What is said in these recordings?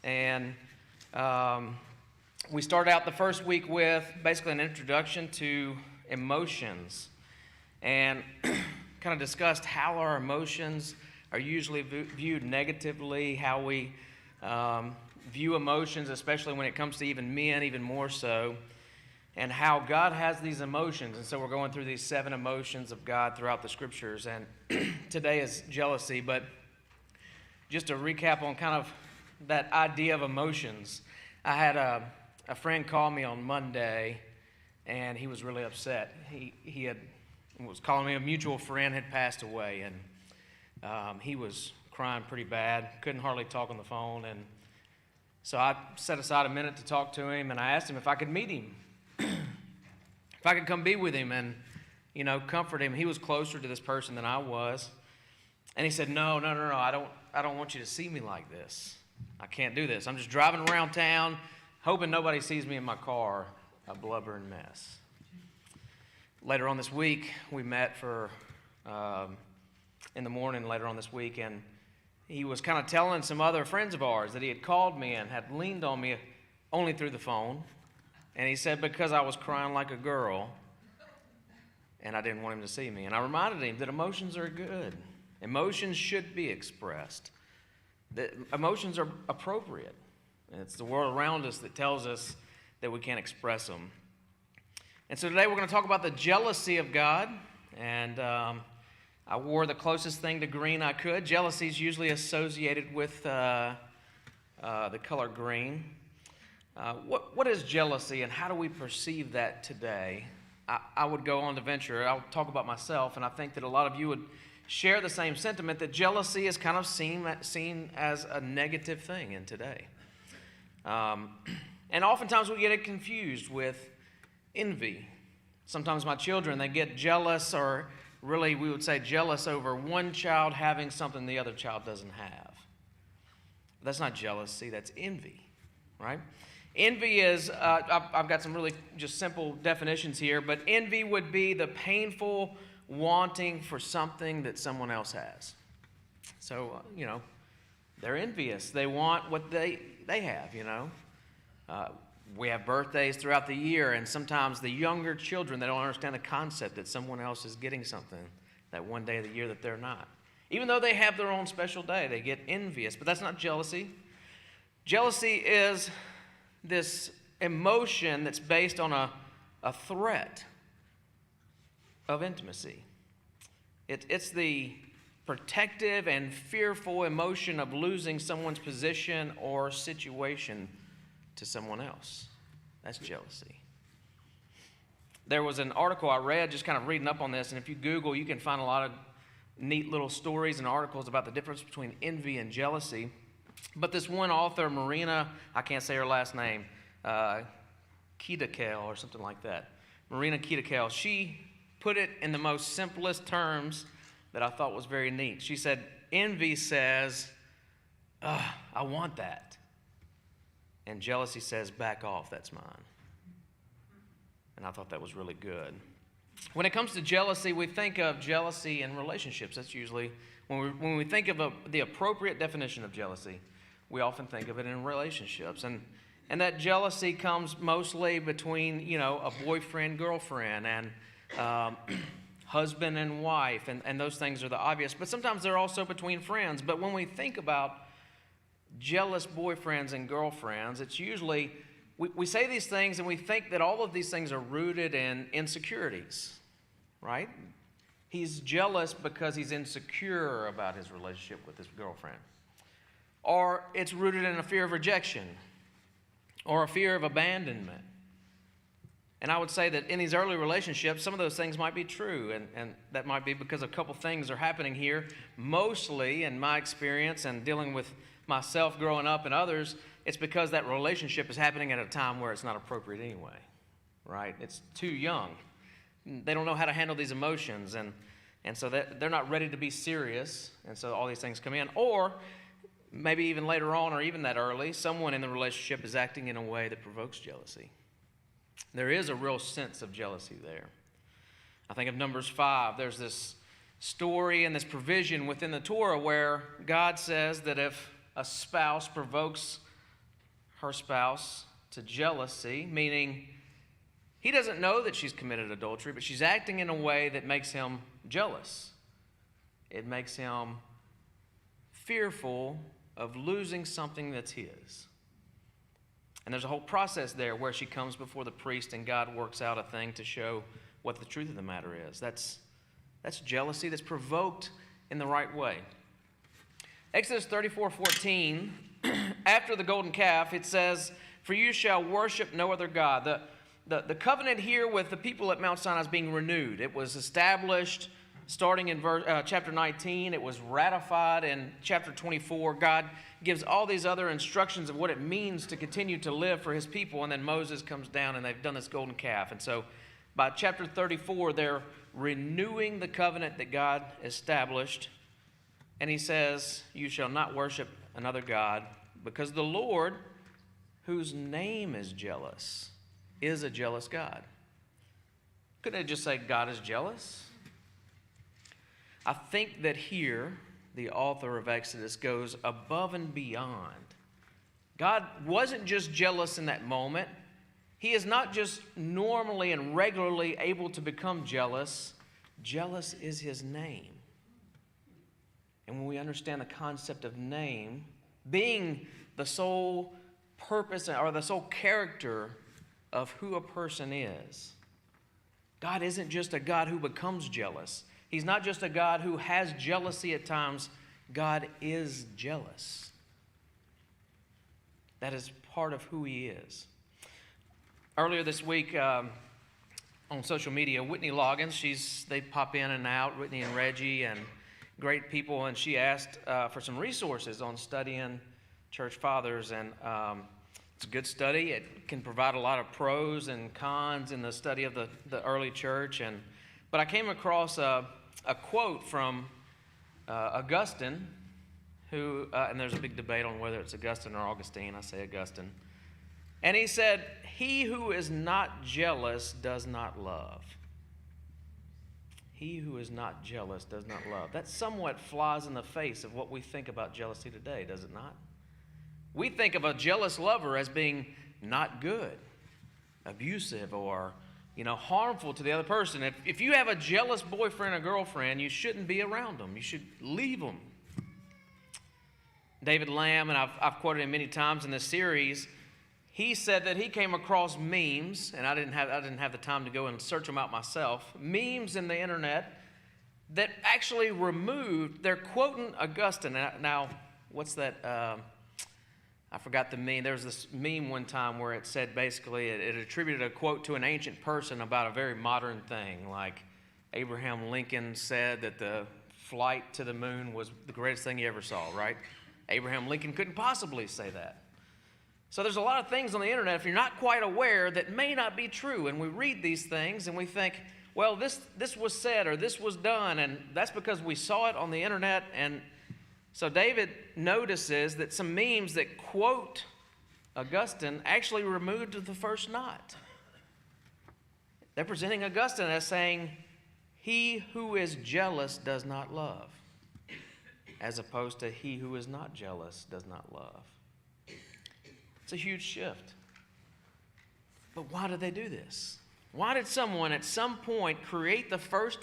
And we started out the first week with basically an introduction to emotions and kind of discussed how our emotions are usually viewed negatively, how we view emotions, especially when it comes to even men, even more so, and how God has these emotions. And so we're going through these 7 emotions of God throughout the scriptures, and today is jealousy. But just to recap on kind of that idea of emotions, I had a friend call me on Monday, and he was really upset. He was calling me a mutual friend had passed away, and he was crying pretty bad, couldn't hardly talk on the phone. And so I set aside a minute to talk to him, and I asked him if I could meet him, if I could come be with him and, comfort him. He was closer to this person than I was. And he said, no, I don't want you to see me like this. I can't do this. I'm just driving around town, hoping nobody sees me in my car, a blubbering mess. Later on this week, we met in the morning later on this week, and he was kind of telling some other friends of ours that he had called me and had leaned on me only through the phone. And he said because I was crying like a girl and I didn't want him to see me. And I reminded him that emotions are good. Emotions should be expressed. That emotions are appropriate. And it's the world around us that tells us that we can't express them. And so today we're going to talk about the jealousy of God. And I wore the closest thing to green I could. Jealousy is usually associated with the color green. What is jealousy, and how do we perceive that today? I would go on to venture, I'll talk about myself, and I think that a lot of you would share the same sentiment that jealousy is kind of seen as a negative thing in today. And oftentimes we get it confused with envy. Sometimes my children, they get jealous, or really we would say jealous over one child having something the other child doesn't have. That's not jealousy, that's envy, right? Envy is, I've got some really just simple definitions here, but envy would be the painful wanting for something that someone else has. So, they're envious. They want what they have, We have birthdays throughout the year, and sometimes the younger children, they don't understand the concept that someone else is getting something that one day of the year that they're not. Even though they have their own special day, they get envious. But that's not jealousy. Jealousy is this emotion that's based on a threat of intimacy. It's the protective and fearful emotion of losing someone's position or situation to someone else. That's jealousy. There was an article I read just kind of reading up on this, and if you Google, you can find a lot of neat little stories and articles about the difference between envy and jealousy. But this one author, Marina, I can't say her last name, Kidakale or something like that. Marina Kidakale, she put it in the most simplest terms that I thought was very neat. She said, envy says, I want that. And jealousy says, back off, that's mine. And I thought that was really good. When it comes to jealousy, we think of jealousy in relationships. That's usually, when we think of the appropriate definition of jealousy, we often think of it in relationships. And that jealousy comes mostly between, a boyfriend, girlfriend, and husband and wife, and those things are the obvious. But sometimes they're also between friends. But when we think about jealous boyfriends and girlfriends, it's usually, we say these things and we think that all of these things are rooted in insecurities, right? He's jealous because he's insecure about his relationship with his girlfriend. Or it's rooted in a fear of rejection or a fear of abandonment. And I would say that in these early relationships, some of those things might be true, and that might be because a couple things are happening here. Mostly, in my experience and dealing with myself growing up and others, it's because that relationship is happening at a time where it's not appropriate anyway, right? It's too young. They don't know how to handle these emotions, and so they're not ready to be serious, and so all these things come in. Or maybe even later on, or even that early, someone in the relationship is acting in a way that provokes jealousy. There is a real sense of jealousy there. I think of Numbers 5. There's this story and this provision within the Torah where God says that if a spouse provokes her spouse to jealousy, meaning he doesn't know that she's committed adultery, but she's acting in a way that makes him jealous. It makes him fearful of losing something that's his. And there's a whole process there where she comes before the priest and God works out a thing to show what the truth of the matter is. That's jealousy that's provoked in the right way. Exodus 34:14, after the golden calf, it says, "For you shall worship no other God." The covenant here with the people at Mount Sinai is being renewed. It was established starting in chapter 19. It was ratified in chapter 24. God gives all these other instructions of what it means to continue to live for his people. And then Moses comes down and they've done this golden calf. And so by chapter 34, they're renewing the covenant that God established. And he says, "You shall not worship another God, because the Lord, whose name is jealous, is a jealous God." Couldn't it just say God is jealous? I think that here, the author of Exodus goes above and beyond. God wasn't just jealous in that moment. He is not just normally and regularly able to become jealous. Jealous is his name. And when we understand the concept of name, being the sole purpose or the sole character of who a person is, God isn't just a God who becomes jealous. He's not just a God who has jealousy at times. God is jealous. That is part of who he is. Earlier this week on social media, Whitney Loggins, they pop in and out, Whitney and Reggie, and great people, and she asked for some resources on studying church fathers, and it's a good study. It can provide a lot of pros and cons in the study of the early church, but I came across a quote from Augustine, who, and there's a big debate on whether it's Augustine or Augustine. I say Augustine. And he said, "He who is not jealous does not love." He who is not jealous does not love. That somewhat flies in the face of what we think about jealousy today, does it not? We think of a jealous lover as being not good, abusive, or harmful to the other person. If you have a jealous boyfriend or girlfriend, you shouldn't be around them. You should leave them. David Lamb, and I've quoted him many times in this series, he said that he came across memes, and I didn't have the time to go and search them out myself, memes in the internet that actually removed, they're quoting Augustine. Now, what's that? I forgot the meme. There was this meme one time where it said basically, it attributed a quote to an ancient person about a very modern thing, like Abraham Lincoln said that the flight to the moon was the greatest thing he ever saw, right? Abraham Lincoln couldn't possibly say that. So there's a lot of things on the internet, if you're not quite aware, that may not be true. And we read these things and we think, well, this was said or this was done, and that's because we saw it on the internet. And so David notices that some memes that quote Augustine actually removed the first knot. They're presenting Augustine as saying, "He who is jealous does not love," as opposed to "he who is not jealous does not love." It's a huge shift. But why did they do this? Why did someone at some point create the first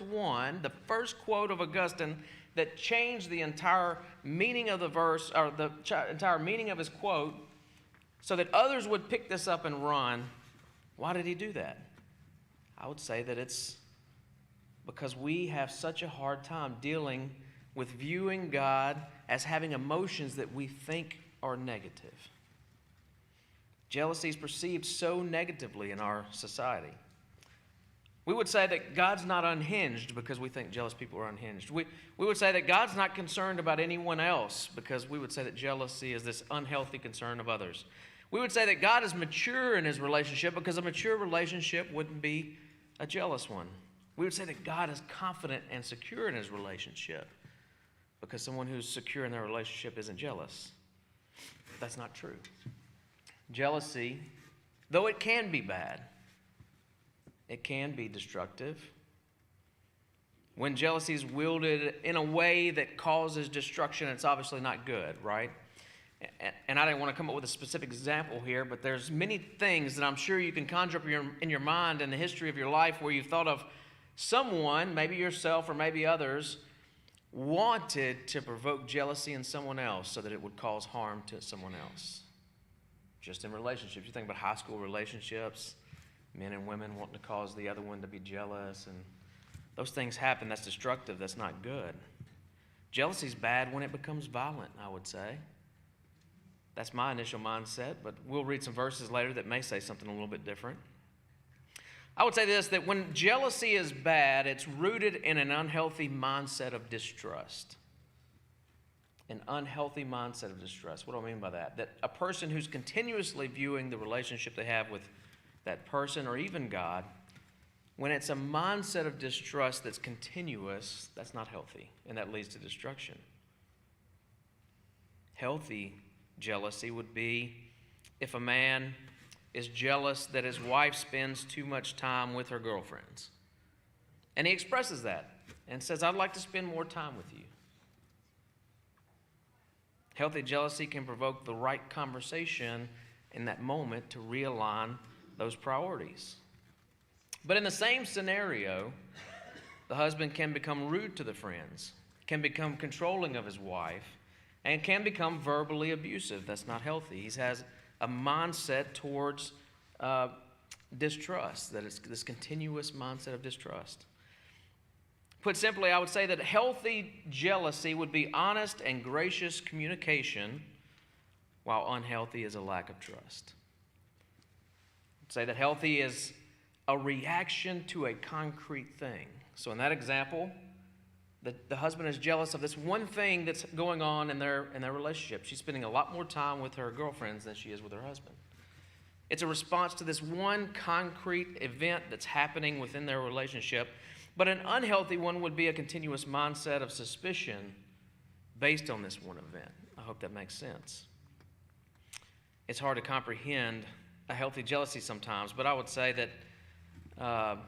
quote of Augustine that changed the entire meaning of the verse, or the entire meaning of his quote, so that others would pick this up and run? Why did he do that? I would say that it's because we have such a hard time dealing with viewing God as having emotions that we think are negative. Jealousy is perceived so negatively in our society. We would say that God's not unhinged because we think jealous people are unhinged. We would say that God's not concerned about anyone else because we would say that jealousy is this unhealthy concern of others. We would say that God is mature in his relationship because a mature relationship wouldn't be a jealous one. We would say that God is confident and secure in his relationship because someone who's secure in their relationship isn't jealous. That's not true. Jealousy, though it can be bad, it can be destructive. When jealousy is wielded in a way that causes destruction, it's obviously not good, right? And I didn't want to come up with a specific example here, but there's many things that I'm sure you can conjure up in your mind in the history of your life where you've thought of someone, maybe yourself or maybe others, wanted to provoke jealousy in someone else so that it would cause harm to someone else. Just in relationships. You think about high school relationships, men and women wanting to cause the other one to be jealous, and those things happen. That's destructive. That's not good. Jealousy is bad when it becomes violent, I would say. That's my initial mindset, but we'll read some verses later that may say something a little bit different. I would say this, that when jealousy is bad, it's rooted in an unhealthy mindset of distrust. An unhealthy mindset of distrust. What do I mean by that? That a person who's continuously viewing the relationship they have with that person or even God, when it's a mindset of distrust that's continuous, that's not healthy, and that leads to destruction. Healthy jealousy would be if a man is jealous that his wife spends too much time with her girlfriends. And he expresses that and says, I'd like to spend more time with you. Healthy jealousy can provoke the right conversation in that moment to realign those priorities. But in the same scenario, the husband can become rude to the friends, can become controlling of his wife, and can become verbally abusive. That's not healthy. He has a mindset towards distrust, that it's this continuous mindset of distrust. Put simply, I would say that healthy jealousy would be honest and gracious communication, while unhealthy is a lack of trust. I'd say that healthy is a reaction to a concrete thing. So in that example, the husband is jealous of this one thing that's going on in their relationship. She's spending a lot more time with her girlfriends than she is with her husband. It's a response to this one concrete event that's happening within their relationship. But an unhealthy one would be a continuous mindset of suspicion based on this one event. I hope that makes sense. It's hard to comprehend a healthy jealousy sometimes, but I would say that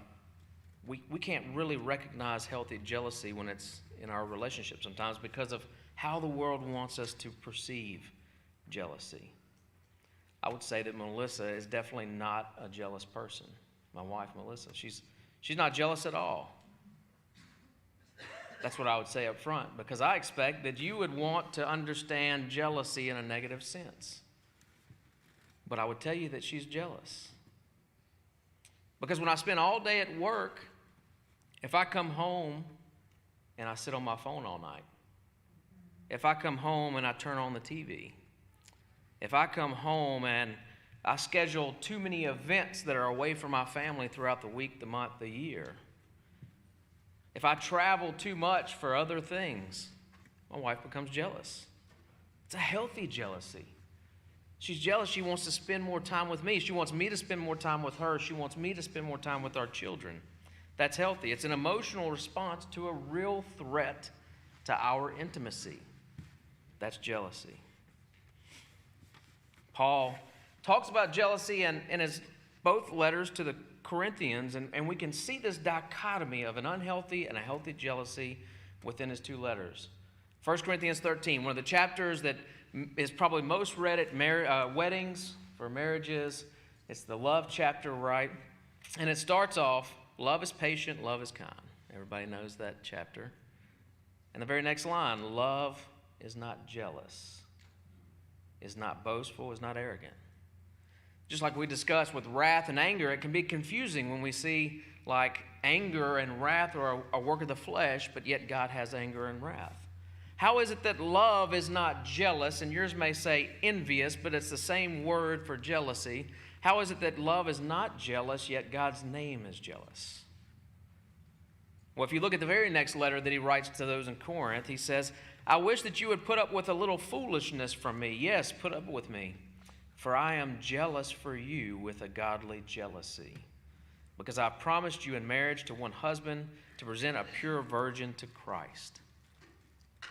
we can't really recognize healthy jealousy when it's in our relationship sometimes because of how the world wants us to perceive jealousy. I would say that Melissa is definitely not a jealous person. My wife, Melissa, she's not jealous at all. That's what I would say up front, because I expect that you would want to understand jealousy in a negative sense. But I would tell you that she's jealous. Because when I spend all day at work, if I come home and I sit on my phone all night, if I come home and I turn on the TV, if I come home and I schedule too many events that are away from my family throughout the week, the month, the year, if I travel too much for other things, my wife becomes jealous. It's a healthy jealousy. She's jealous. She wants to spend more time with me. She wants me to spend more time with her. She wants me to spend more time with our children. That's healthy. It's an emotional response to a real threat to our intimacy. That's jealousy. Paul talks about jealousy in his both letters to the Corinthians, and we can see this dichotomy of an unhealthy and a healthy jealousy within his two letters. 1 Corinthians 13, one of the chapters that is probably most read at weddings, for marriages. It's the love chapter, right? And it starts off, love is patient, love is kind. Everybody knows that chapter. And the very next line, love is not jealous, is not boastful, is not arrogant. Just like we discussed with wrath and anger, it can be confusing when we see like anger and wrath are a work of the flesh, but yet God has anger and wrath. How is it that love is not jealous, and yours may say envious, but it's the same word for jealousy? How is it that love is not jealous, yet God's name is jealous? Well, if you look at the very next letter that he writes to those in Corinth, he says, I wish that you would put up with a little foolishness from me. Yes, put up with me. For I am jealous for you with a godly jealousy, because I promised you in marriage to one husband to present a pure virgin to Christ.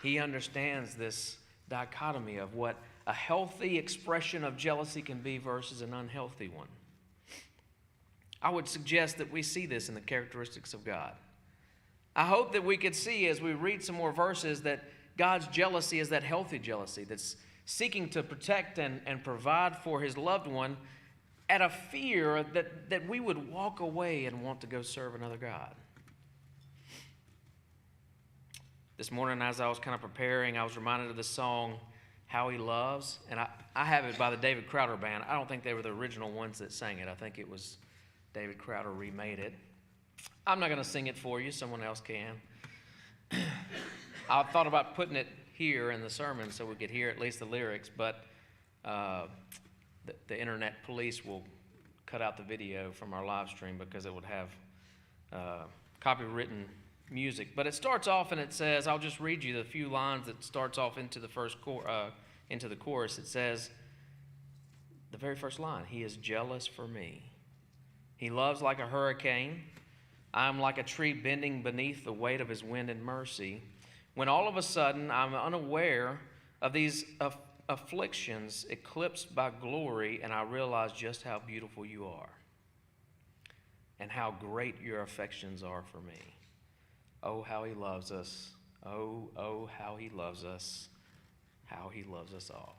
He understands this dichotomy of what a healthy expression of jealousy can be versus an unhealthy one. I would suggest that we see this in the characteristics of God. I hope that we could see as we read some more verses that God's jealousy is that healthy jealousy that's seeking to protect and provide for his loved one, at a fear that we would walk away and want to go serve another god. This morning, as I was kind of preparing, I was reminded of the song, How He Loves. And I have it by the David Crowder Band. I don't think they were the original ones that sang it. I think it was David Crowder remade it. I'm not going to sing it for you. Someone else can. I thought about putting it here in the sermon so we could hear at least the lyrics, but the internet police will cut out the video from our live stream because it would have copywritten music. But it starts off and it says, I'll just read you the few lines that starts off into the into the chorus. It says, the very first line, He is jealous for me. He loves like a hurricane. I'm like a tree bending beneath the weight of His wind and mercy. When all of a sudden I'm unaware of these afflictions eclipsed by glory, and I realize just how beautiful you are and how great your affections are for me. Oh, how He loves us. Oh, how He loves us. How He loves us all.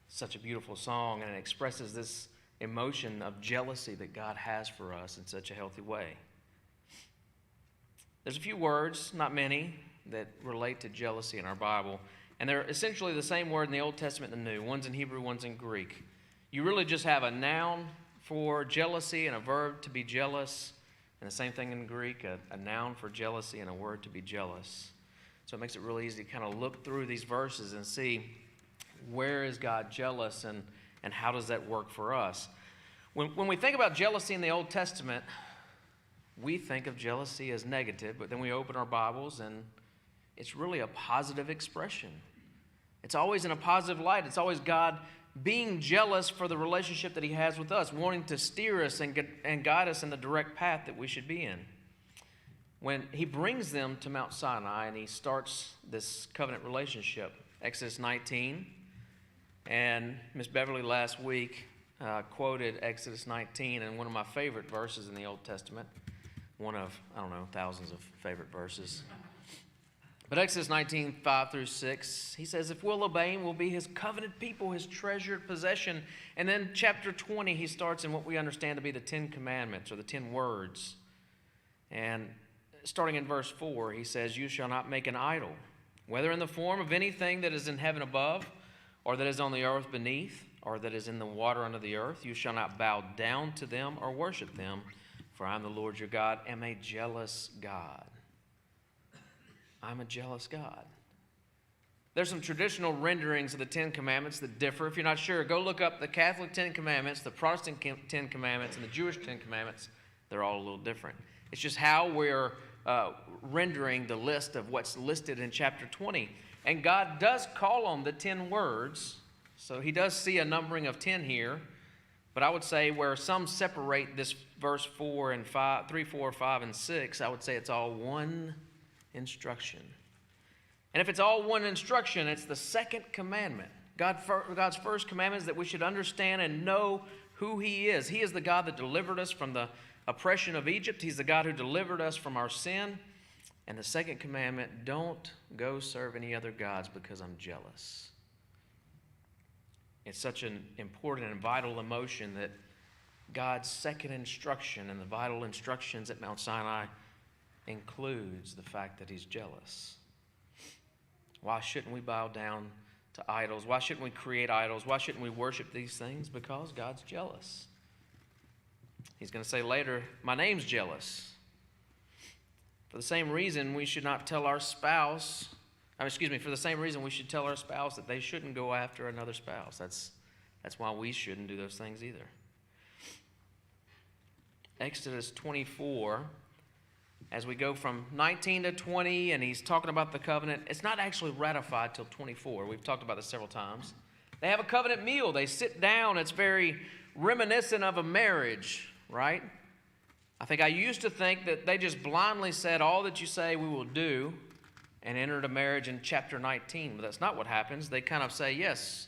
Such a beautiful song, and it expresses this emotion of jealousy that God has for us in such a healthy way. There's a few words, not many, that relate to jealousy in our Bible, and they're essentially the same word in the Old Testament and the New. One's in Hebrew, one's in Greek. You really just have a noun for jealousy and a verb to be jealous. And the same thing in Greek, a noun for jealousy and a word to be jealous. So it makes it really easy to kind of look through these verses and see where is God jealous and how does that work for us. When we think about jealousy in the Old Testament, we think of jealousy as negative, but then we open our Bibles and it's really a positive expression. It's always in a positive light. It's always God being jealous for the relationship that He has with us, wanting to steer us and guide us in the direct path that we should be in. When He brings them to Mount Sinai and He starts this covenant relationship, Exodus 19, and Miss Beverly last week quoted Exodus 19 and one of my favorite verses in the Old Testament, one of, thousands of favorite verses. But Exodus 19, 5 through 6, he says, if we'll obey Him, we'll be His covenant people, His treasured possession. And then chapter 20, he starts in what we understand to be the 10 commandments, or the 10 words. And starting in verse 4, he says, you shall not make an idol, whether in the form of anything that is in heaven above, or that is on the earth beneath, or that is in the water under the earth. You shall not bow down to them or worship them, for I am the Lord your God, am a jealous God. I'm a jealous God. There's some traditional renderings of the 10 Commandments that differ. If you're not sure, go look up the Catholic 10 Commandments, the Protestant 10 Commandments, and the Jewish 10 Commandments. They're all a little different. It's just how we're rendering the list of what's listed in chapter 20. And God does call on the 10 words, so He does see a numbering of 10 here. But I would say where some separate this verse 4 and 5, 3, 4, 5, and 6, I would say it's all one instruction. And if it's all one instruction, it's the second commandment. God's first commandment is that we should understand and know who He is. He is the God that delivered us from the oppression of Egypt. He's the God who delivered us from our sin. And the second commandment, don't go serve any other gods because I'm jealous. It's such an important and vital emotion that God's second instruction and the vital instructions at Mount Sinai includes the fact that He's jealous. Why shouldn't we bow down to idols? Why shouldn't we create idols? Why shouldn't we worship these things? Because God's jealous. He's going to say later, my name's jealous. For the same reason we should not tell our spouse, for the same reason we should tell our spouse that they shouldn't go after another spouse. That's why we shouldn't do those things either. Exodus 24, as we go from 19 to 20, and he's talking about the covenant, it's not actually ratified till 24. We've talked about this several times. They have a covenant meal. They sit down. It's very reminiscent of a marriage, right? I think I used to think that they just blindly said, all that you say we will do, and entered a marriage in chapter 19. But that's not what happens. They kind of say, yes,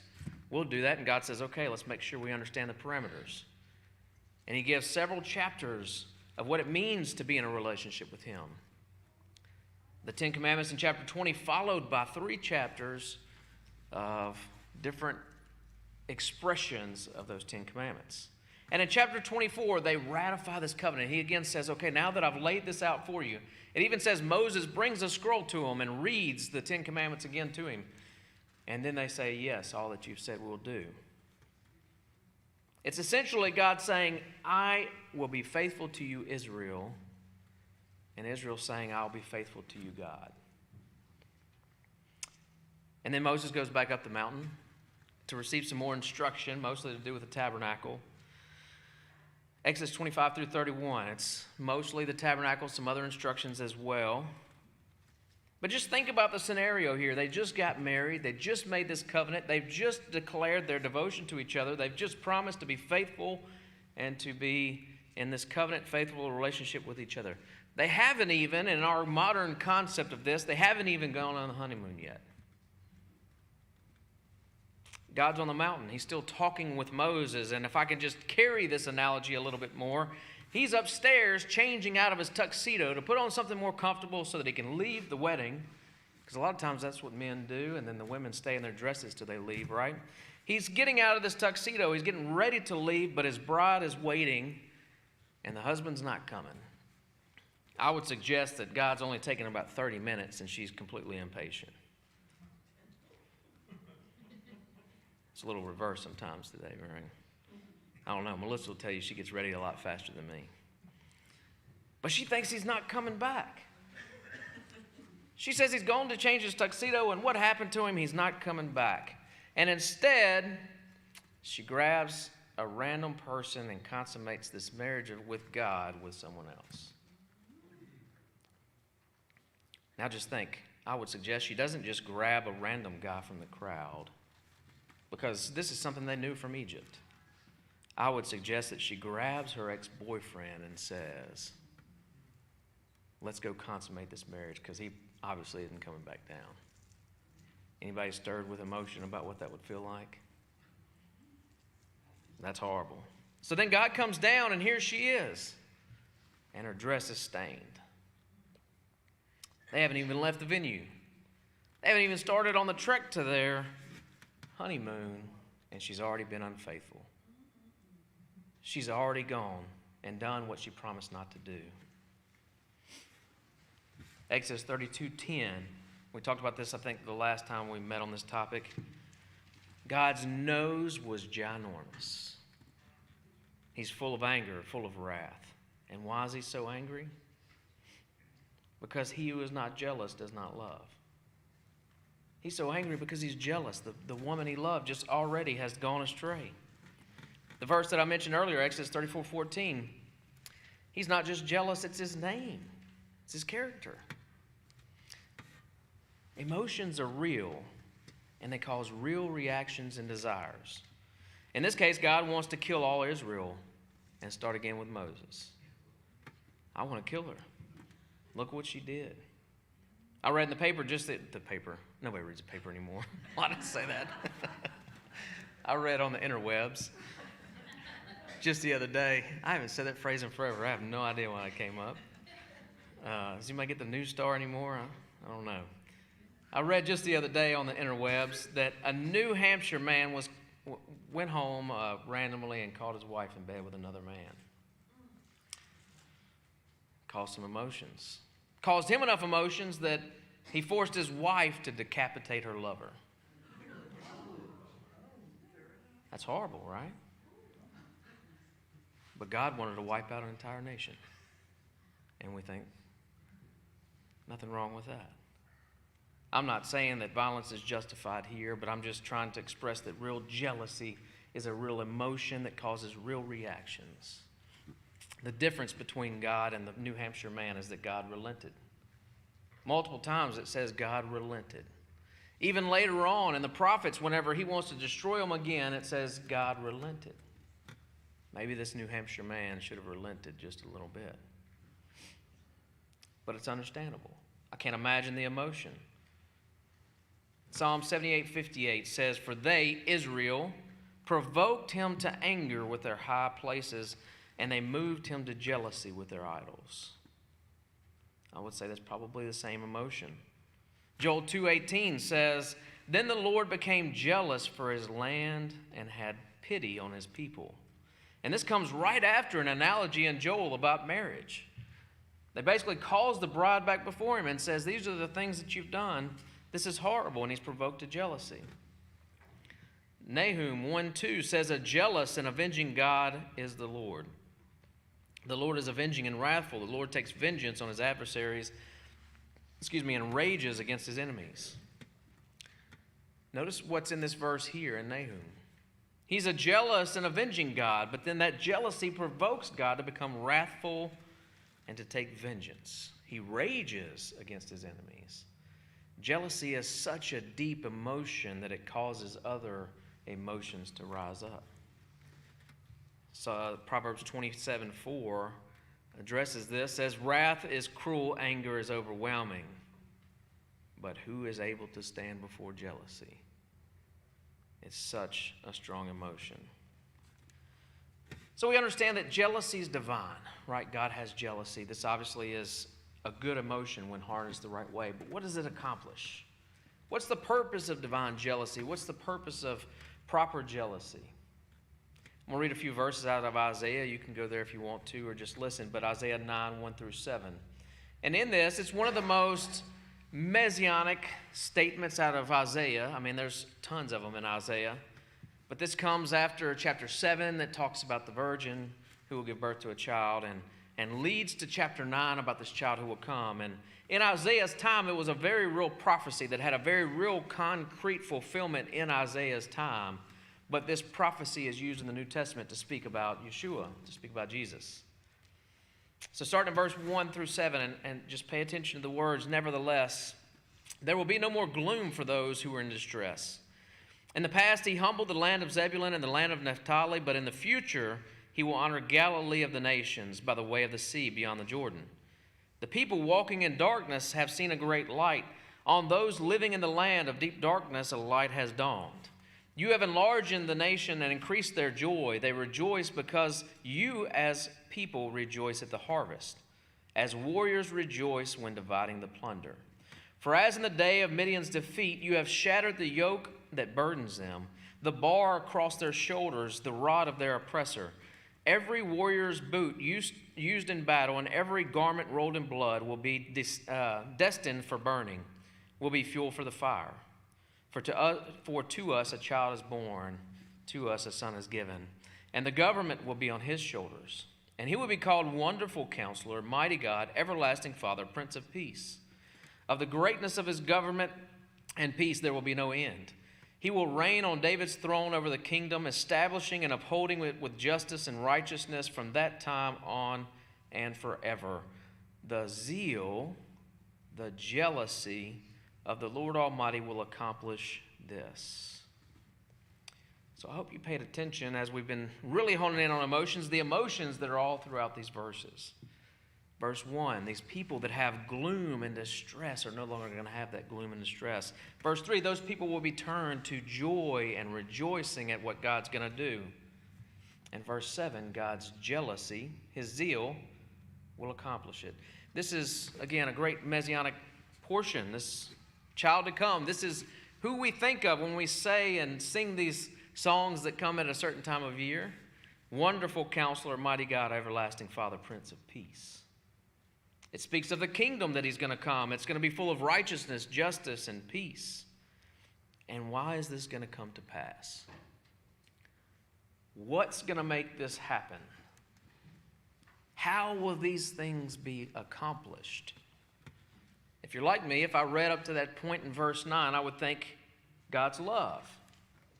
we'll do that. And God says, okay, let's make sure we understand the parameters. And He gives several chapters of what it means to be in a relationship with Him. The 10 Commandments in chapter 20, followed by 3 chapters of different expressions of those 10 commandments. And in chapter 24, they ratify this covenant. He again says, okay, now that I've laid this out for you. It even says Moses brings a scroll to him and reads the 10 commandments again to him. And then they say, yes, all that you've said we'll do. It's essentially God saying, I will be faithful to you, Israel. And Israel saying, I'll be faithful to you, God. And then Moses goes back up the mountain to receive some more instruction, mostly to do with the tabernacle. Exodus 25 through 31, it's mostly the tabernacle, some other instructions as well. But just think about the scenario here. They just got married. They just made this covenant. They've just declared their devotion to each other. They've just promised to be faithful and to be in this covenant, faithful relationship with each other. They haven't even, in our modern concept of this, they haven't even gone on the honeymoon yet. God's on the mountain. He's still talking with Moses. And if I can just carry this analogy a little bit more, he's upstairs changing out of his tuxedo to put on something more comfortable so that he can leave the wedding. Because a lot of times that's what men do, and then the women stay in their dresses till they leave, right? He's getting out of this tuxedo. He's getting ready to leave, but his bride is waiting, and the husband's not coming. I would suggest that God's only taking about 30 minutes, and she's completely impatient. It's a little reverse sometimes today, right? I don't know. Melissa will tell you she gets ready a lot faster than me. But she thinks he's not coming back. She says he's gone to change his tuxedo, and what happened to him? He's not coming back. And instead, she grabs a random person and consummates this marriage with God with someone else. Now just think, I would suggest she doesn't just grab a random guy from the crowd, because this is something they knew from Egypt. I would suggest that she grabs her ex-boyfriend and says, let's go consummate this marriage, because he obviously isn't coming back down. Anybody stirred with emotion about what that would feel like? That's horrible. So then God comes down, and here she is, and her dress is stained. They haven't even left the venue. They haven't even started on the trek to their honeymoon, and she's already been unfaithful. She's already gone and done what she promised not to do. Exodus 32:10. We talked about this, I think, the last time we met on this topic. God's nose was ginormous. He's full of anger, full of wrath. And why is he so angry? Because he who is not jealous does not love. He's so angry because he's jealous. The woman he loved just already has gone astray. The verse that I mentioned earlier, Exodus 34:14, he's not just jealous, it's his name. It's his character. Emotions are real, and they cause real reactions and desires. In this case, God wants to kill all Israel and start again with Moses. I want to kill her. Look what she did. I read in the paper, the paper. Nobody reads the paper anymore. Why did I say that? I read on the interwebs just the other day. I haven't said that phrase in forever. I have no idea why it came up. Does anybody get the News Star anymore? I don't know. I read just the other day on the interwebs that a New Hampshire man went home randomly and caught his wife in bed with another man. Caused some emotions. Caused him enough emotions that he forced his wife to decapitate her lover. That's horrible, right? But God wanted to wipe out an entire nation. And we think, nothing wrong with that. I'm not saying that violence is justified here, but I'm just trying to express that real jealousy is a real emotion that causes real reactions. The difference between God and the New Hampshire man is that God relented. Multiple times it says God relented. Even later on in the prophets, whenever he wants to destroy them again, it says God relented. Maybe this New Hampshire man should have relented just a little bit. But it's understandable. I can't imagine the emotion. Psalm 78:58 says, "For they, Israel, provoked him to anger with their high places, and they moved him to jealousy with their idols." I would say that's probably the same emotion. Joel 2:18 says, Then the Lord became jealous for his land and had pity on his people. And this comes right after an analogy in Joel about marriage. They basically calls the bride back before him and says, these are the things that you've done. This is horrible, and he's provoked to jealousy. Nahum 1:2 says, a jealous and avenging God is the Lord. The Lord is avenging and wrathful. The Lord takes vengeance on his adversaries, and rages against his enemies. Notice what's in this verse here in Nahum. He's a jealous and avenging God, but then that jealousy provokes God to become wrathful and to take vengeance. He rages against his enemies. Jealousy is such a deep emotion that it causes other emotions to rise up. So Proverbs 27:4 addresses this, says, wrath is cruel, anger is overwhelming. But who is able to stand before jealousy? It's such a strong emotion. So we understand that jealousy is divine, right? God has jealousy. This obviously is a good emotion when harnessed the right way. But what does it accomplish? What's the purpose of divine jealousy? What's the purpose of proper jealousy? I'm going to read a few verses out of Isaiah. You can go there if you want to or just listen. But Isaiah 9:1-7. And in this, it's one of the most messianic statements out of Isaiah. I mean, there's tons of them in Isaiah. But this comes after chapter 7 that talks about the virgin who will give birth to a child and leads to chapter 9 about this child who will come. And in Isaiah's time, it was a very real prophecy that had a very real concrete fulfillment in Isaiah's time. But this prophecy is used in the New Testament to speak about Yeshua, to speak about Jesus. So starting in verse 1-7, and just pay attention to the words, nevertheless, there will be no more gloom for those who are in distress. In the past, he humbled the land of Zebulun and the land of Naphtali, but in the future, he will honor Galilee of the nations by the way of the sea beyond the Jordan. The people walking in darkness have seen a great light. On those living in the land of deep darkness, a light has dawned. You have enlarged the nation and increased their joy. They rejoice because you as people rejoice at the harvest, as warriors rejoice when dividing the plunder. For as in the day of Midian's defeat, you have shattered the yoke that burdens them, the bar across their shoulders, the rod of their oppressor. Every warrior's boot used in battle and every garment rolled in blood will be destined for burning, will be fuel for the fire. For to us a child is born, to us a son is given, and the government will be on his shoulders. And he will be called Wonderful Counselor, Mighty God, Everlasting Father, Prince of Peace. Of the greatness of his government and peace there will be no end. He will reign on David's throne over the kingdom, establishing and upholding it with justice and righteousness from that time on and forever. The zeal, the jealousy of the Lord Almighty will accomplish this. So I hope you paid attention as we've been really honing in on emotions, the emotions that are all throughout these verses. Verse 1, these people that have gloom and distress are no longer going to have that gloom and distress. Verse 3, those people will be turned to joy and rejoicing at what God's going to do. And verse 7, God's jealousy, his zeal, will accomplish it. This is, again, a great messianic portion, this child to come. This is who we think of when we say and sing these songs that come at a certain time of year. Wonderful Counselor, Mighty God, Everlasting Father, Prince of Peace. It speaks of the kingdom that he's going to come. It's going to be full of righteousness, justice, and peace. And why is this going to come to pass? What's going to make this happen? How will these things be accomplished? If you're like me, if I read up to that point in verse 9, I would think God's love.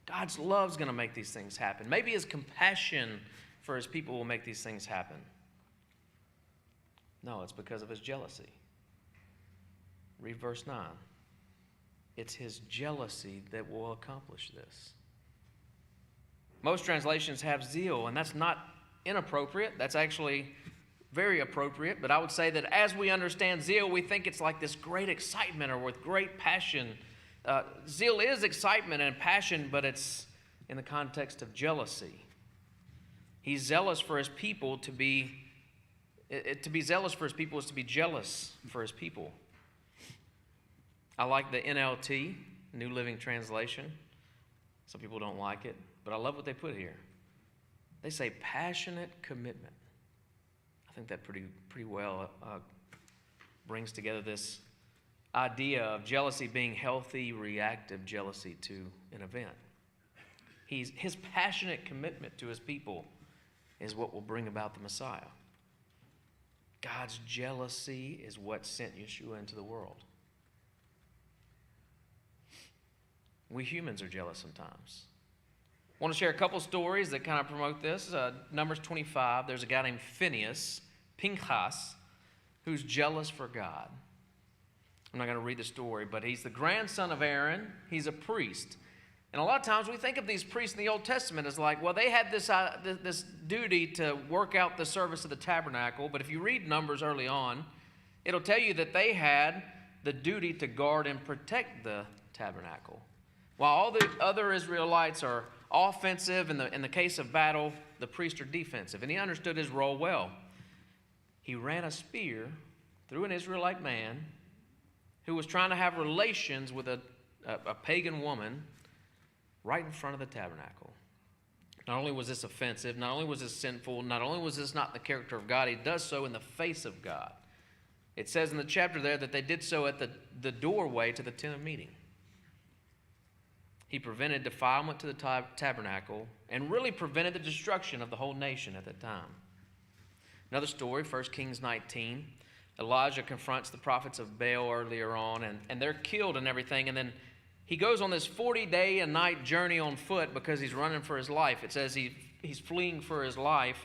God's love is going to make these things happen. Maybe his compassion for his people will make these things happen. No, it's because of his jealousy. Read verse 9. It's his jealousy that will accomplish this. Most translations have zeal, and that's not inappropriate. That's actually very appropriate. But I would say that as we understand zeal, we think it's like this great excitement or with great passion. Zeal is excitement and passion, but it's in the context of jealousy. He's zealous for his people to be zealous for his people is to be jealous for his people. I like the NLT. New Living Translation. Some people don't like it, but I love what they put here. They say passionate commitment. I think that pretty well brings together this idea of jealousy being healthy, reactive jealousy to an event. His passionate commitment to his people is what will bring about the Messiah. God's jealousy is what sent Yeshua into the world. We humans are jealous sometimes. I want to share a couple stories that kind of promote this. Numbers 25, there's a guy named Pinchas, who's jealous for God. I'm not going to read the story, but he's the grandson of Aaron. He's a priest. And a lot of times we think of these priests in the Old Testament as like, well, they had this duty to work out the service of the tabernacle. But if you read Numbers early on, it'll tell you that they had the duty to guard and protect the tabernacle. While all the other Israelites are offensive, in the case of battle, the priests are defensive. And he understood his role well. He ran a spear through an Israelite man who was trying to have relations with a pagan woman right in front of the tabernacle. Not only was this offensive, not only was this sinful, not only was this not the character of God, he does so in the face of God. It says in the chapter there that they did so at the doorway to the tent of meeting. He prevented defilement to the tabernacle and really prevented the destruction of the whole nation at that time. Another story, 1 Kings 19. Elijah confronts the prophets of Baal earlier on, and they're killed and everything. And then he goes on this 40-day and night journey on foot because he's running for his life. It says he's fleeing for his life.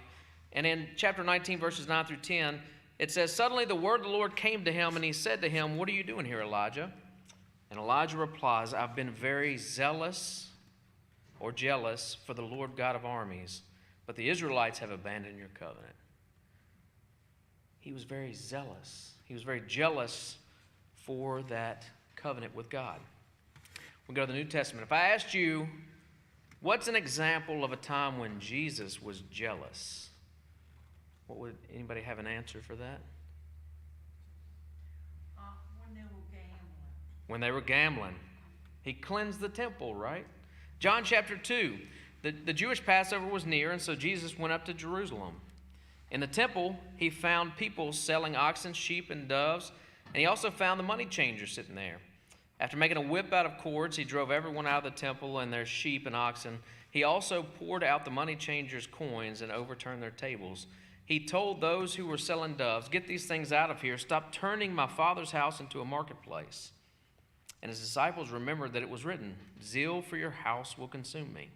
And in chapter 19, verses 9 through 10, it says, "Suddenly the word of the Lord came to him, and he said to him, 'What are you doing here, Elijah?' And Elijah replies, 'I've been very zealous or jealous for the Lord God of armies, but the Israelites have abandoned your covenant.'" He was very zealous. He was very jealous for that covenant with God. We go to the New Testament. If I asked you, what's an example of a time when Jesus was jealous? What would anybody have an answer for that? When they were gambling. When they were gambling. He cleansed the temple, right? John chapter 2. The Jewish Passover was near, and so Jesus went up to Jerusalem. In the temple, he found people selling oxen, sheep, and doves, and he also found the money changers sitting there. After making a whip out of cords, he drove everyone out of the temple and their sheep and oxen. He also poured out the money changers' coins and overturned their tables. He told those who were selling doves, "Get these things out of here. Stop turning my Father's house into a marketplace." And his disciples remembered that it was written, "Zeal for your house will consume me."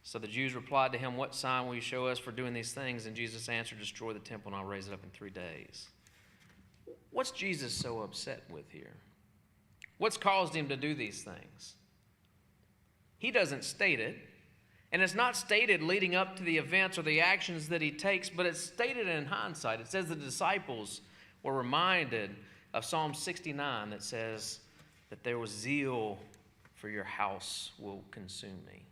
So the Jews replied to him, "What sign will you show us for doing these things?" And Jesus answered, "Destroy the temple and I'll raise it up in 3 days." What's Jesus so upset with here? What's caused him to do these things? He doesn't state it, and it's not stated leading up to the events or the actions that he takes, but it's stated in hindsight. It says the disciples were reminded of Psalm 69 that says that there was zeal for your house will consume me.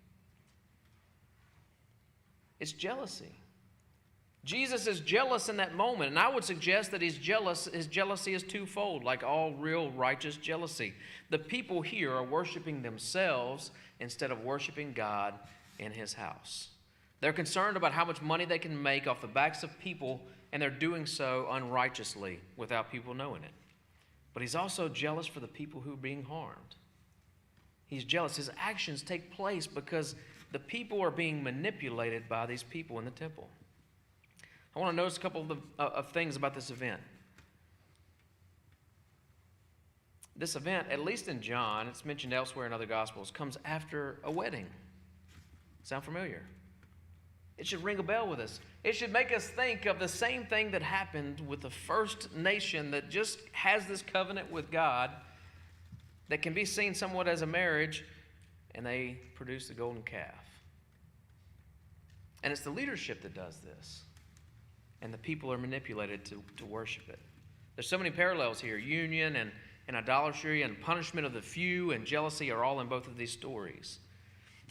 It's jealousy. Jesus is jealous in that moment, and I would suggest that his jealousy is twofold, like all real righteous jealousy. The people here are worshiping themselves instead of worshiping God in his house. They're concerned about how much money they can make off the backs of people, and they're doing so unrighteously without people knowing it. But he's also jealous for the people who are being harmed. He's jealous. His actions take place because the people are being manipulated by these people in the temple. I want to notice a couple of things about this event. This event, at least in John, it's mentioned elsewhere in other Gospels, comes after a wedding. Sound familiar? It should ring a bell with us. It should make us think of the same thing that happened with the first nation that just has this covenant with God that can be seen somewhat as a marriage, and they produce the golden calf. And it's the leadership that does this. And the people are manipulated to worship it. There's so many parallels here. Union and idolatry and punishment of the few and jealousy are all in both of these stories.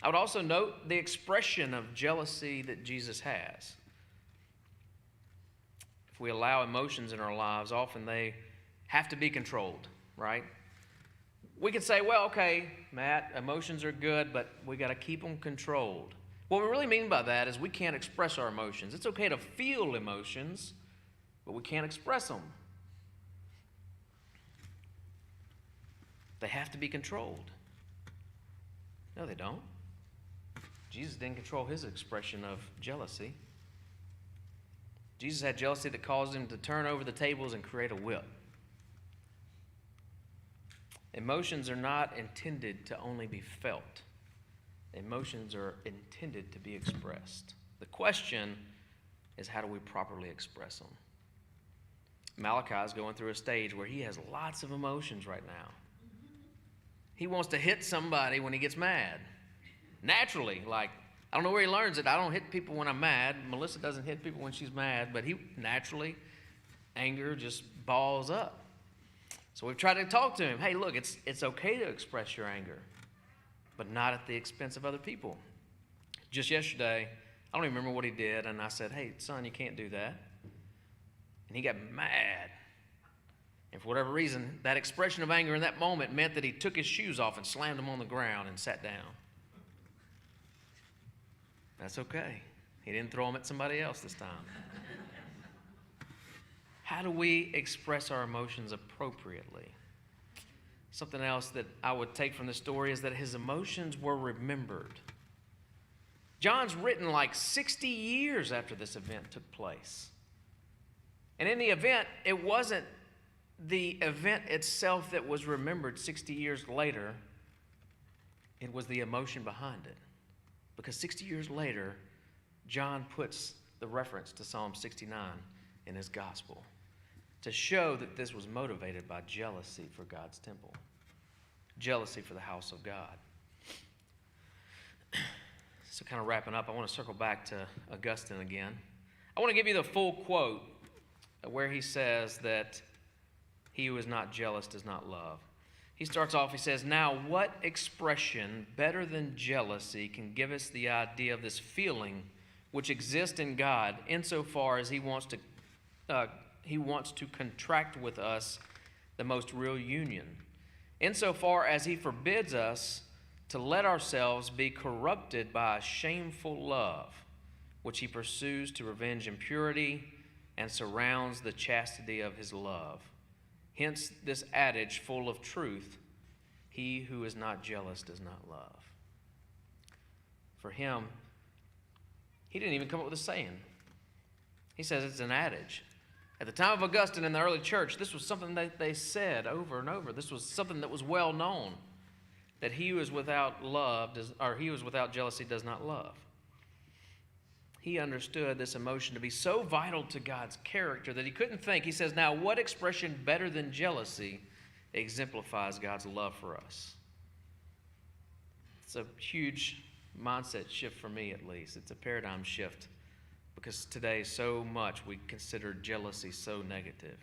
I would also note the expression of jealousy that Jesus has. If we allow emotions in our lives, often they have to be controlled, right? We can say, well, okay, Matt, emotions are good, but we got to keep them controlled. What we really mean by that is we can't express our emotions. It's okay to feel emotions, but we can't express them. They have to be controlled. No, they don't. Jesus didn't control his expression of jealousy. Jesus had jealousy that caused him to turn over the tables and create a whip. Emotions are not intended to only be felt. Emotions are intended to be expressed. The question is, how do we properly express them? Malachi is going through a stage where he has lots of emotions right now. He wants to hit somebody when he gets mad. Naturally, like, I don't know where he learns it. I don't hit people when I'm mad. Melissa doesn't hit people when she's mad, but he naturally, anger just balls up. So we've tried to talk to him. Hey, look, it's okay to express your anger, but not at the expense of other people. Just yesterday, I don't even remember what he did, and I said, hey, son, you can't do that. And he got mad. And for whatever reason, that expression of anger in that moment meant that he took his shoes off and slammed them on the ground and sat down. That's okay. He didn't throw them at somebody else this time. How do we express our emotions appropriately? Something else that I would take from the story is that his emotions were remembered. John's written like 60 years after this event took place. And in the event, it wasn't the event itself that was remembered 60 years later. It was the emotion behind it. Because 60 years later, John puts the reference to Psalm 69 in his gospel to show that this was motivated by jealousy for God's temple, jealousy for the house of God. So kind of wrapping up, I want to circle back to Augustine again. I want to give you the full quote where he says that he who is not jealous does not love. He starts off, he says, now what expression better than jealousy can give us the idea of this feeling which exists in God insofar as he wants to contract with us the most real union, insofar as he forbids us to let ourselves be corrupted by a shameful love, which he pursues to revenge impurity and surrounds the chastity of his love. Hence this adage full of truth, he who is not jealous does not love. For him, he didn't even come up with a saying. He says it's an adage. At the time of Augustine in the early church, this was something that they said over and over. This was something that was well known, that he who is without he who is without jealousy does not love. He understood this emotion to be so vital to God's character that he couldn't think. He says, now what expression better than jealousy exemplifies God's love for us? It's a huge mindset shift for me, at least. It's a paradigm shift because today so much we consider jealousy so negative.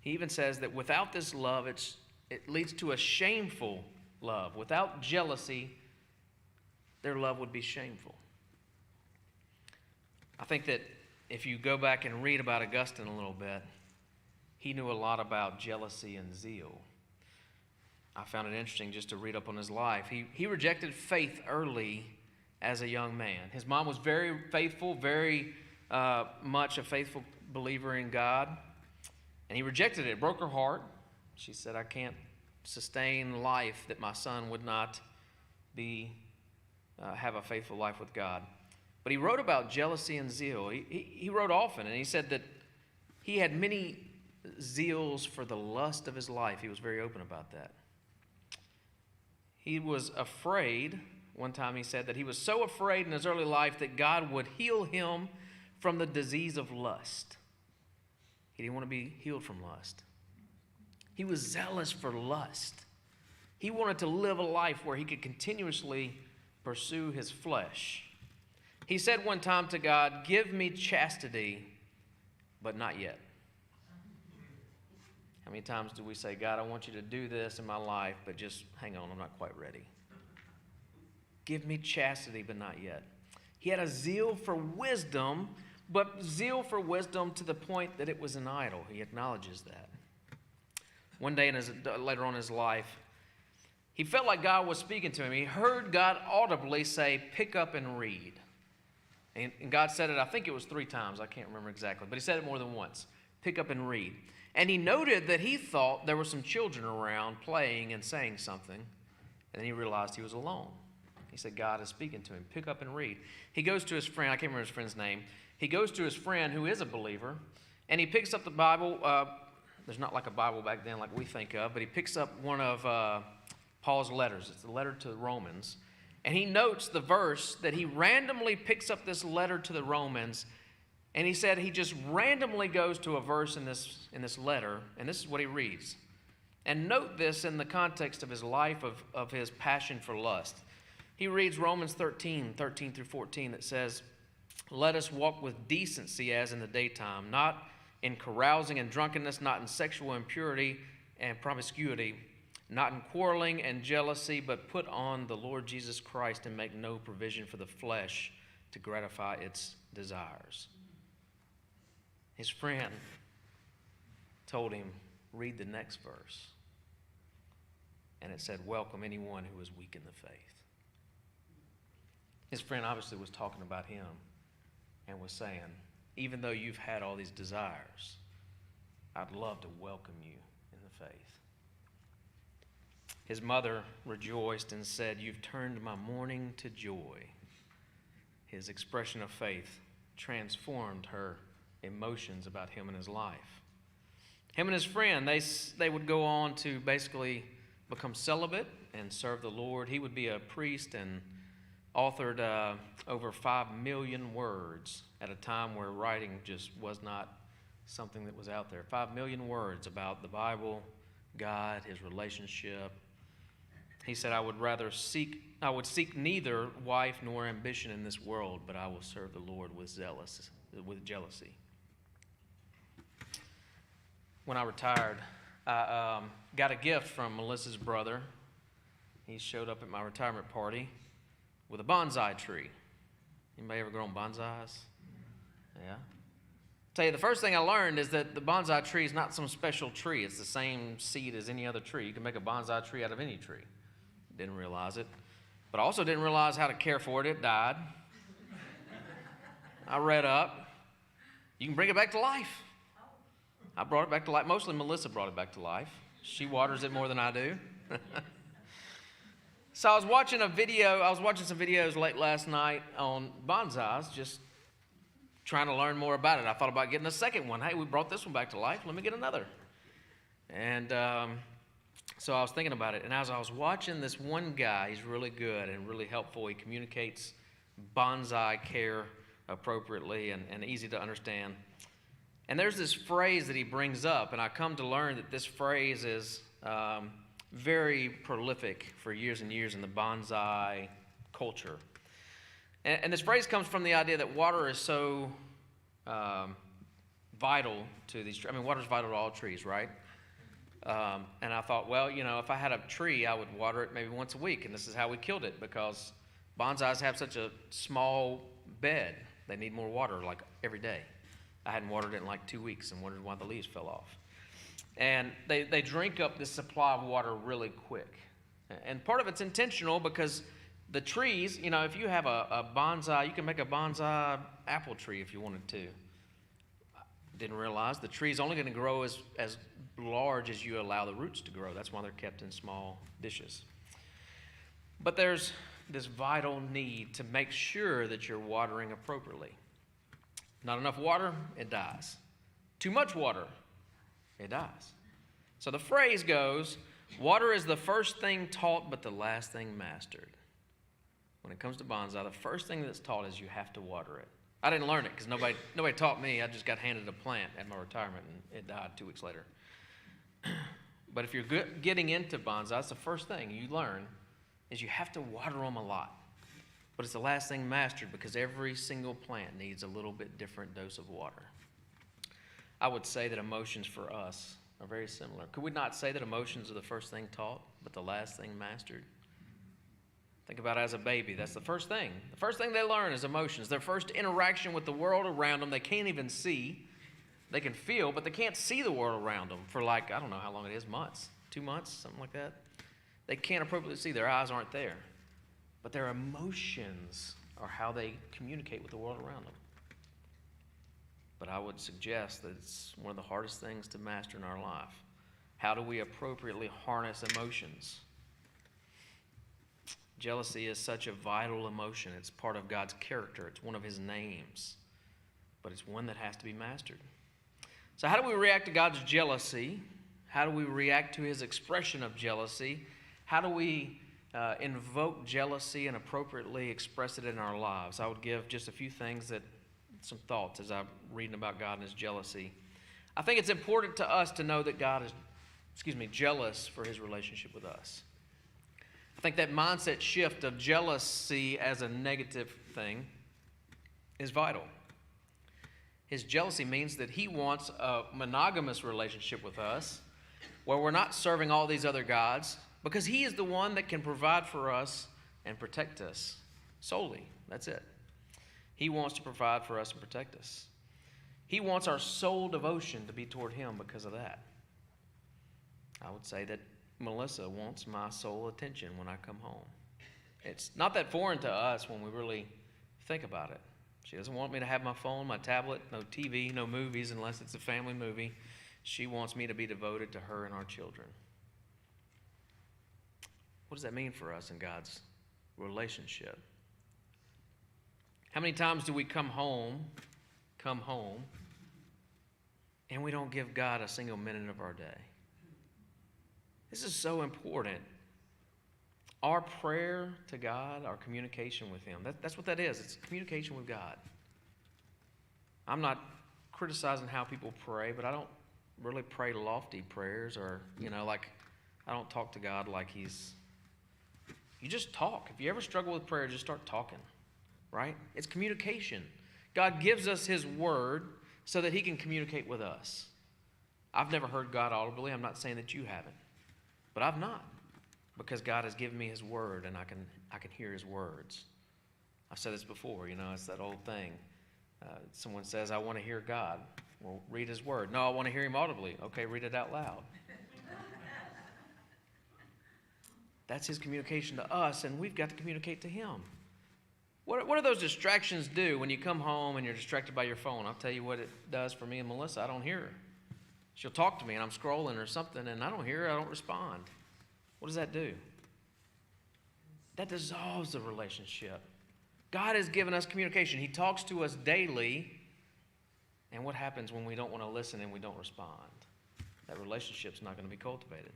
He even says that without this love, it leads to a shameful love. Without jealousy, their love would be shameful. I think that if you go back and read about Augustine a little bit, he knew a lot about jealousy and zeal. I found it interesting just to read up on his life. He rejected faith early as a young man. His mom was very faithful, very much a faithful believer in God, and he rejected it. It broke her heart. She said, I can't sustain life that my son would not have a faithful life with God. But he wrote about jealousy and zeal. He wrote often, and he said that he had many zeals for the lust of his life. He was very open about that. He was afraid. One time he said that he was so afraid in his early life that God would heal him from the disease of lust. He didn't want to be healed from lust. He was zealous for lust. He wanted to live a life where he could continuously pursue his flesh. He said one time to God, give me chastity, but not yet. How many times do we say, God, I want you to do this in my life, but just hang on, I'm not quite ready. Give me chastity, but not yet. He had a zeal for wisdom, but zeal for wisdom to the point that it was an idol. He acknowledges that. one day later on in his life, he felt like God was speaking to him. He heard God audibly say, pick up and read. And God said it, I think it was 3 times. I can't remember exactly, but he said it more than once. Pick up and read. And he noted that he thought there were some children around playing and saying something. And then he realized he was alone. He said, God is speaking to him. Pick up and read. He goes to his friend. I can't remember his friend's name. He goes to his friend who is a believer, and he picks up the Bible. There's not like a Bible back then like we think of, but he picks up one of Paul's letters. It's the letter to the Romans. And he notes the verse that he randomly picks up this letter to the Romans, and he said he just randomly goes to a verse in this letter, and this is what he reads. And note this in the context of his life, of his passion for lust. He reads Romans 13 through 14, that says, let us walk with decency as in the daytime, not in carousing and drunkenness, not in sexual impurity and promiscuity, not in quarreling and jealousy, but put on the Lord Jesus Christ and make no provision for the flesh to gratify its desires. His friend told him, read the next verse. And it said, welcome anyone who is weak in the faith. His friend obviously was talking about him and was saying, even though you've had all these desires, I'd love to welcome you in the faith. His mother rejoiced and said, you've turned my mourning to joy. His expression of faith transformed her emotions about him and his life. Him and his friend, they would go on to basically become celibate and serve the Lord. He would be a priest and authored over 5 million words at a time where writing just was not something that was out there. 5 million words about the Bible, God, his relationship. He said, I would seek neither wife nor ambition in this world, but I will serve the Lord with jealousy. When I retired, I got a gift from Melissa's brother. He showed up at my retirement party with a bonsai tree. Anybody ever grown bonsais? Yeah. Tell you, the first thing I learned is that the bonsai tree is not some special tree. It's the same seed as any other tree. You can make a bonsai tree out of any tree. Didn't realize it. But I also didn't realize how to care for it. It died. I read up. You can bring it back to life. I brought it back to life. Mostly Melissa brought it back to life. She waters it more than I do. So I was watching some videos late last night on bonsais, just trying to learn more about it. I thought about getting a second one. Hey, we brought this one back to life. Let me get another. And so I was thinking about it. And as I was watching this one guy, he's really good and really helpful. He communicates bonsai care appropriately and easy to understand. And there's this phrase that he brings up, and I come to learn that this phrase is very prolific for years and years in the bonsai culture. And this phrase comes from the idea that water is so vital to these trees. I mean, water is vital to all trees, right? And I thought, well, if I had a tree, I would water it maybe once a week. And this is how we killed it, because bonsais have such a small bed. They need more water, like every day. I hadn't watered it in like 2 weeks and wondered why the leaves fell off. And they drink up this supply of water really quick. And part of it's intentional, because the trees, if you have a bonsai, you can make a bonsai apple tree if you wanted to. Didn't realize the tree's only going to grow as large as you allow the roots to grow. That's why they're kept in small dishes. But there's this vital need to make sure that you're watering appropriately. Not enough water, it dies. Too much water, it dies. So the phrase goes, water is the first thing taught but the last thing mastered. When it comes to bonsai, the first thing that's taught is you have to water it. I didn't learn it because nobody taught me. I just got handed a plant at my retirement, and it died 2 weeks later. But if you're getting into bonsai, that's the first thing you learn is you have to water them a lot. But it's the last thing mastered, because every single plant needs a little bit different dose of water. I would say that emotions for us are very similar. Could we not say that emotions are the first thing taught, but the last thing mastered? Think about it as a baby. That's the first thing. The first thing they learn is emotions. Their first interaction with the world around them, they can't even see. They can feel, but they can't see the world around them for like, I don't know how long it is, months, 2 months, something like that. They can't appropriately see. Their eyes aren't there. But their emotions are how they communicate with the world around them. But I would suggest that it's one of the hardest things to master in our life. How do we appropriately harness emotions? Jealousy is such a vital emotion. It's part of God's character. It's one of his names. But it's one that has to be mastered. So how do we react to God's jealousy? How do we react to his expression of jealousy? How do we invoke jealousy and appropriately express it in our lives? I would give just a few things, some thoughts as I'm reading about God and his jealousy. I think it's important to us to know that God is, jealous for his relationship with us. I think that mindset shift of jealousy as a negative thing is vital. His jealousy means that he wants a monogamous relationship with us where we're not serving all these other gods, because he is the one that can provide for us and protect us solely. That's it. He wants to provide for us and protect us. He wants our sole devotion to be toward him because of that. I would say that Melissa wants my sole attention when I come home. It's not that foreign to us when we really think about it. She doesn't want me to have my phone, my tablet, no TV, no movies unless it's a family movie. She wants me to be devoted to her and our children. What does that mean for us in God's relationship? How many times do we come home, and we don't give God a single minute of our day? This is so important. Our prayer to God, our communication with him, that's what that is. It's communication with God. I'm not criticizing how people pray, but I don't really pray lofty prayers or, I don't talk to God like you just talk. If you ever struggle with prayer, just start talking, right? It's communication. God gives us his word so that he can communicate with us. I've never heard God audibly. I'm not saying that you haven't, but I've not, because God has given me his word and I can hear his words. I've said this before, it's that old thing. Someone says, I want to hear God. Well, read his word. No, I want to hear him audibly. Okay, read it out loud. That's his communication to us, and we've got to communicate to him. What do those distractions do when you come home and you're distracted by your phone? I'll tell you what it does for me and Melissa. I don't hear her. She'll talk to me, and I'm scrolling or something, and I don't hear her. I don't respond. What does that do? That dissolves the relationship. God has given us communication. He talks to us daily, and what happens when we don't want to listen and we don't respond? That relationship's not going to be cultivated.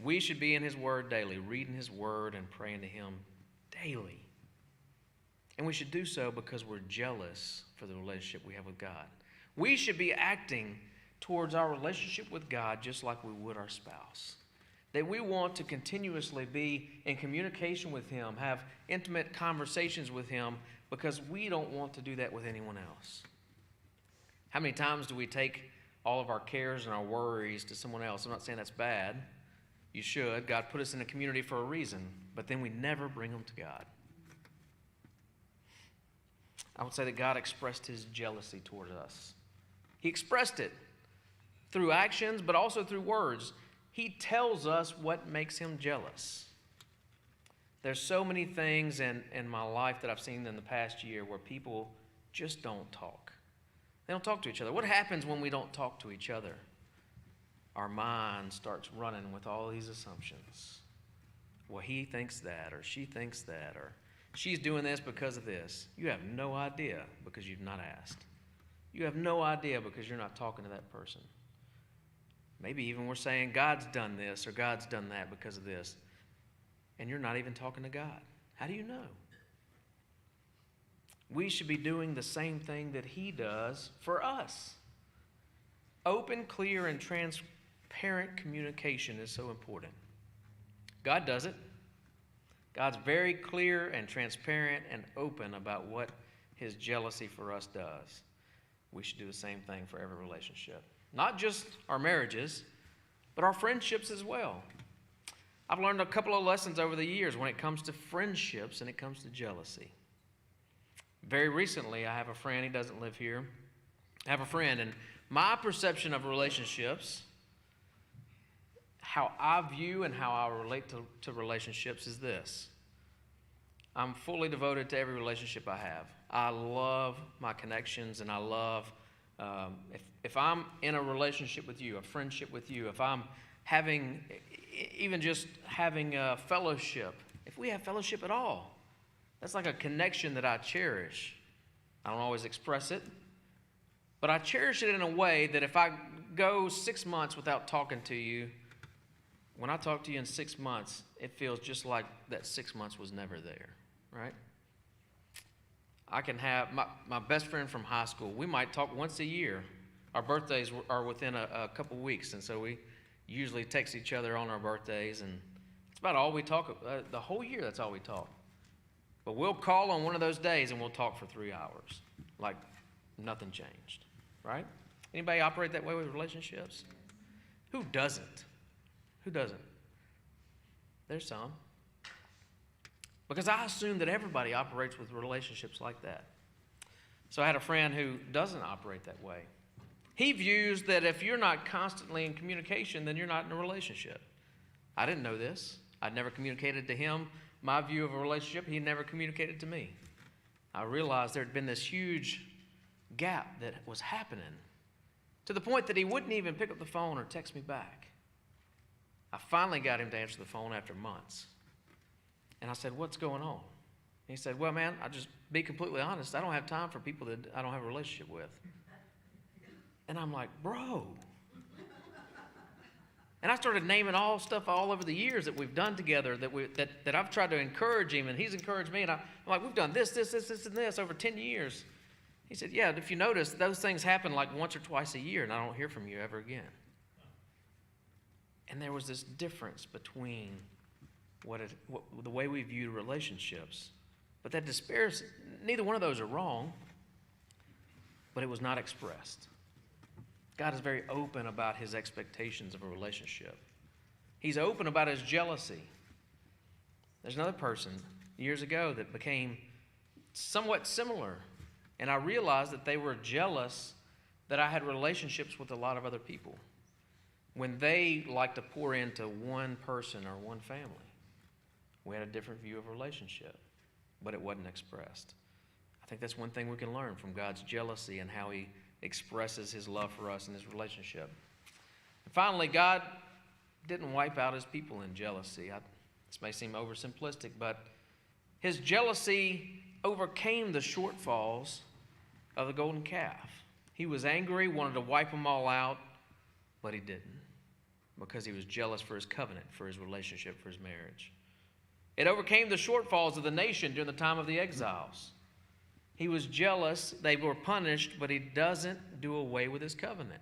We should be in his word daily, reading his word and praying to him daily. And we should do so because we're jealous for the relationship we have with God. We should be acting towards our relationship with God just like we would our spouse. That we want to continuously be in communication with him, have intimate conversations with him, because we don't want to do that with anyone else. How many times do we take all of our cares and our worries to someone else? I'm not saying that's bad. You should. God put us in a community for a reason, but then we never bring them to God. I would say that God expressed his jealousy toward us. He expressed it through actions, but also through words. He tells us what makes him jealous. There's so many things in my life that I've seen in the past year where people just don't talk. They don't talk to each other. What happens when we don't talk to each other? Our mind starts running with all these assumptions. Well, he thinks that, or she thinks that, or she's doing this because of this. You have no idea because you've not asked. You have no idea because you're not talking to that person. Maybe even we're saying God's done this or God's done that because of this, and you're not even talking to God. How do you know? We should be doing the same thing that he does for us. Open, clear, and transparent communication is so important. God does it. God's very clear and transparent and open about what his jealousy for us does. We should do the same thing for every relationship. Not just our marriages, but our friendships as well. I've learned a couple of lessons over the years when it comes to friendships and it comes to jealousy. Very recently, I have a friend, he doesn't live here. I have a friend, and my perception of relationships, how I view and how I relate to relationships is this. I'm fully devoted to every relationship I have. I love my connections, and I love, if I'm in a relationship with you, a friendship with you, if I'm having, even just having a fellowship, if we have fellowship at all, that's like a connection that I cherish. I don't always express it, but I cherish it in a way that if I go 6 months without talking to you, when I talk to you in 6 months, it feels just like that 6 months was never there, right? I can have my best friend from high school. We might talk once a year. Our birthdays are within a couple weeks, and so we usually text each other on our birthdays, and it's about all we talk. The whole year, that's all we talk. But we'll call on one of those days, and we'll talk for 3 hours, like nothing changed, right? Anybody operate that way with relationships? Who doesn't? Who doesn't? There's some. Because I assume that everybody operates with relationships like that. So I had a friend who doesn't operate that way. He views that if you're not constantly in communication, then you're not in a relationship. I didn't know this. I'd never communicated to him my view of a relationship. He never communicated to me. I realized there had been this huge gap that was happening to the point that he wouldn't even pick up the phone or text me back. I finally got him to answer the phone after months. And I said, "What's going on?" And he said, "Well, man, I'll just be completely honest. I don't have time for people that I don't have a relationship with." And I'm like, "Bro." And I started naming all stuff all over the years that we've done together, that I've tried to encourage him, and he's encouraged me. And I'm like, "We've done this, and this over 10 years. He said, "Yeah, if you notice, those things happen like once or twice a year, and I don't hear from you ever again." And there was this difference between the way we view relationships. But that despairs, neither one of those are wrong, but it was not expressed. God is very open about his expectations of a relationship. He's open about his jealousy. There's another person years ago that became somewhat similar, and I realized that they were jealous that I had relationships with a lot of other people when they like to pour into one person or one family. We had a different view of relationship, but it wasn't expressed. I think that's one thing we can learn from God's jealousy and how he expresses his love for us in his relationship. And finally, God didn't wipe out his people in jealousy. This may seem oversimplistic, but his jealousy overcame the shortfalls of the golden calf. He was angry, wanted to wipe them all out, but he didn't, because he was jealous for his covenant, for his relationship, for his marriage. It overcame the shortfalls of the nation during the time of the exiles. He was jealous, they were punished, but he doesn't do away with his covenant.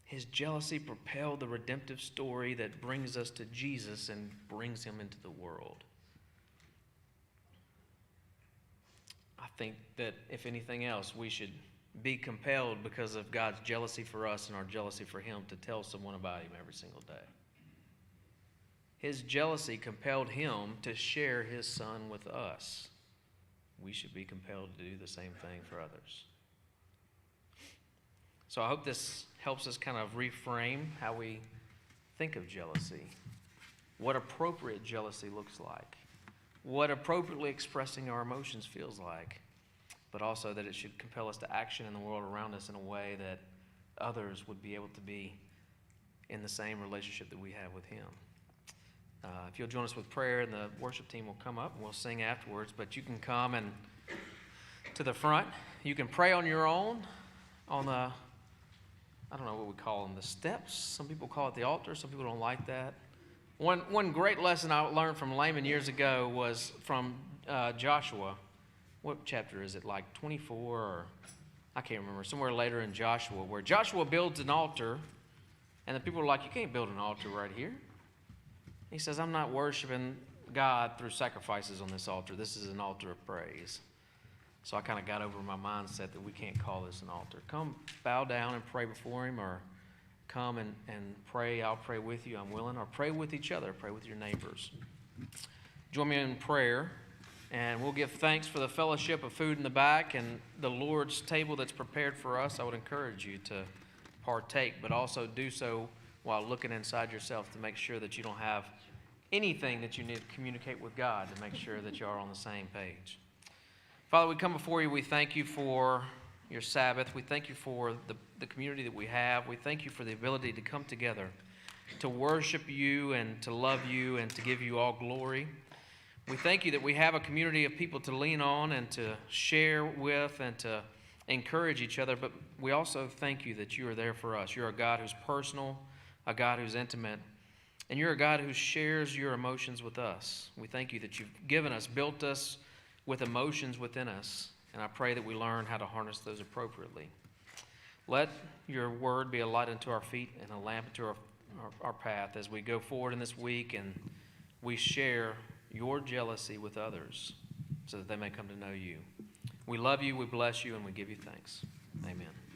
His jealousy propelled the redemptive story that brings us to Jesus and brings him into the world. I think that if anything else, we should be compelled because of God's jealousy for us and our jealousy for him to tell someone about him every single day. His jealousy compelled him to share his son with us. We should be compelled to do the same thing for others. So I hope this helps us kind of reframe how we think of jealousy, what appropriate jealousy looks like, what appropriately expressing our emotions feels like, but also that it should compel us to action in the world around us in a way that others would be able to be in the same relationship that we have with him. If you'll join us with prayer, and the worship team will come up and we'll sing afterwards, but you can come and to the front. You can pray on your own on the, I don't know what we call them, the steps. Some people call it the altar. Some people don't like that. One great lesson I learned from Layman years ago was from Joshua. What chapter is it, like 24 or I can't remember, somewhere later in Joshua, where Joshua builds an altar, and the people are like, "You can't build an altar right here." He says, "I'm not worshiping God through sacrifices on this altar. This is an altar of praise." So I kind of got over my mindset that we can't call this an altar. Come bow down and pray before him, or come and pray. I'll pray with you. I'm willing. Or pray with each other. Pray with your neighbors. Join me in prayer. And we'll give thanks for the fellowship of food in the back and the Lord's table that's prepared for us. I would encourage you to partake, but also do so while looking inside yourself to make sure that you don't have anything that you need to communicate with God, to make sure that you are on the same page. Father, we come before you. We thank you for your Sabbath. We thank you for the community that we have. We thank you for the ability to come together, to worship you and to love you and to give you all glory. We thank you that we have a community of people to lean on and to share with and to encourage each other, but we also thank you that you are there for us. You're a God who's personal, a God who's intimate, and you're a God who shares your emotions with us. We thank you that you've given us, built us with emotions within us, and I pray that we learn how to harness those appropriately. Let your word be a light unto our feet and a lamp unto our path as we go forward in this week and we share your jealousy with others so that they may come to know you. We love you, we bless you, and we give you thanks. Amen.